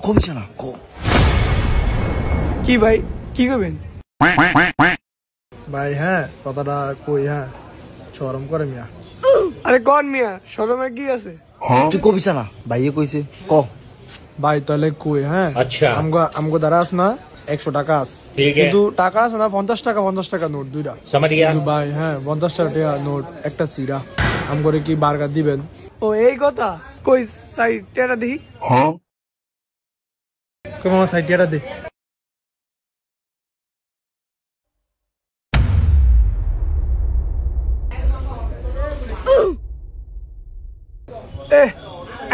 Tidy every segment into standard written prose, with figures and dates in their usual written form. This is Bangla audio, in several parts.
কমছে না কি ভাই কি করবেন ভাই? হ্যাঁ কথাটা কই। হ্যাঁ শরম করে মিয়া। আরে কোন মিয়া শরমের কি আছে? তুই কবিস না ভাইয়ে কইছে ক ভাই তাহলে কই। হ্যাঁ আচ্ছা আমগো দ্বারা আস না 100 টাকা আস, কিন্তু টাকা আছে না 50 টাকা নোট দুইটা। কিন্তু ভাই হ্যাঁ 50 টাকা নোট একটা সিরা আমগরে কি বার্গার দিবেন? ও এই কথা কই সাই টেরা দেখি। কই মামা সাই টেরা দে।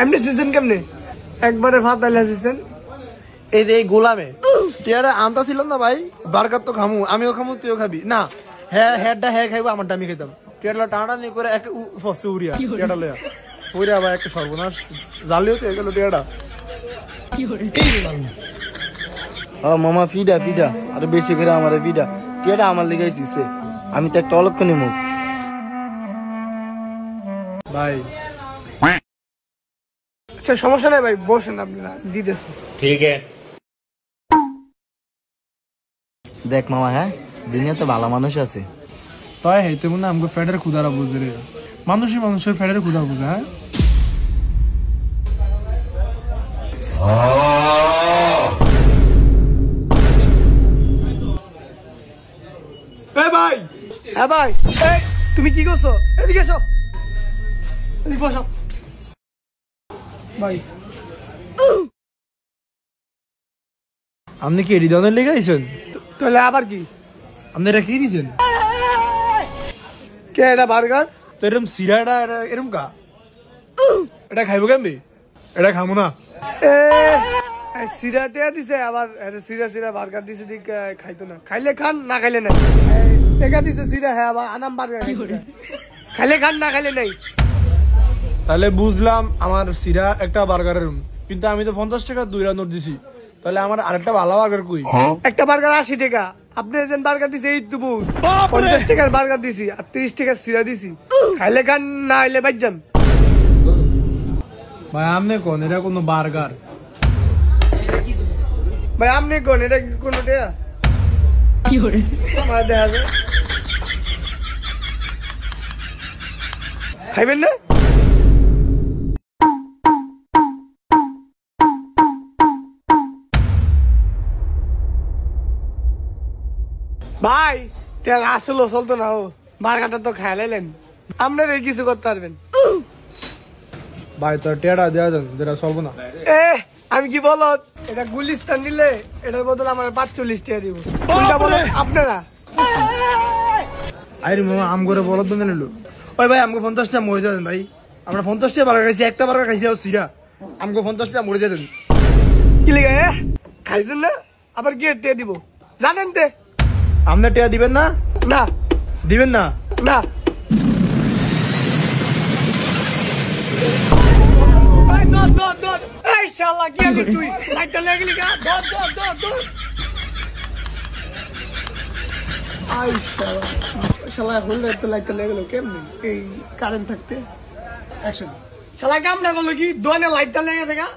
এমনি সিজন কেমনে একবারে ভাত আইলা সিজন? এই যে এই গোলামে টেরা আনতা ছিল না ভাই, বার্গার তো খামু, আমিও খামু তুইও খাবি না। হ্যাঁ হেডটা হ্যাঁ খাইবো, আমারটা আমি খাইতাম। টেরা টানা নিয়ে করে এক ফসে উড়িয়া টেরা লয়া ওইরা ভাই একটা সর্বনাশ জালিও তো গেল টেরাটা। মামা ফিডা আরে বেশি করে আমার ফিডা টিয়াটা আমার লেগাইছি সে, আমি তো একটা অলক্ষণী মুখ ভাই। আচ্ছা সমস্যা নাই ভাই, বসেন আপনারা দিতেছি। ঠিক আছে দেখ মামা, হ্যাঁ দুনিয়া তো ভালো মানুষ আছে। তাই হেইতে মনে আমগো ফেডার খুদারা বুঝে রে, মানুষের ফেডার খুদা বুঝে। হ্যাঁ ভাই, হ্যাঁ ভাই এই তুমি কি করছো? এদিকে এসো, এদিকে বসো ভাই। আপনি কি হৃদয়ের লেগে আইছেন? তাহলে আবার কি আপনি এটা কি দিয়েছেন? কে এটা বার্গার? তো এরকম সিরাটা এরকম কা এটা খাইবো কেমনি? এটা খামো না। সিরা টেয়া দিছে, আবার সিরা বার্গার দিছে, দিক খাইতো না। খাইলে খান, না খাইলে নাই। টেকা দিছে সিরা, হ্যাঁ আবার আনাম বার্গার খাইলে খান, না খাইলে নাই। তাহলে বুঝলাম আমার সিরা একটা বার্গারের, কিন্তু আমি তো 50 টাকা 2 নোট দিছি, তাহলে আমার আরেকটা ভালো বার্গার কই? একটা বার্গার 80 টাকা, আপনি যে বার্গার দিছে এই তো 50 টাকার বার্গার দিছি আর 30 টাকার সিরা দিছি। খাইলে খান, না খাইলে বাইর যান। ভাই আপনি কোন এটা কোনো বার্গার? ভাই আপনি কোন এটা কোন টেয়া কি করে আমার দেখা যায়? খাইবেন না? ভাই তেল আসলো চলতো না, ও বার্গারটা তো খাইলাইলেন, আপনার কিছু করতে পারবেন? ভাই তো টেড়া দেওয়া যান, যেটা চলবো না। আমি কি বলো, এটা গুলিস্তান নিলে এটার বদলে আমার 45 টাকা দিব। কোনটা বলো আপনারা? আরে মামা আম করে বলো তো নিল। ওই ভাই আমাকে 50 টাকা মরে দেন ভাই, আমরা 50 টাকা বার্গার খাইছি, একটা বার্গার খাইছি আর সিরা, আমাকে 50 টাকা মরে দেন। কি লেগে খাইছেন না, আবার কি টেয়া দিব জানেন তে? আপনি টেয়া দিবেন না? না দিবেন না? না এই শালা কি আলি তুই লাইটটা লাগলি কা? দর আই শালা হল তো লাইটটা লাগলো কেমনে এই কারেন্ট থাকতে? অ্যাকশন। শালা কাম না করলো কি দোয়ানে লাইটটা লেগে থাকা।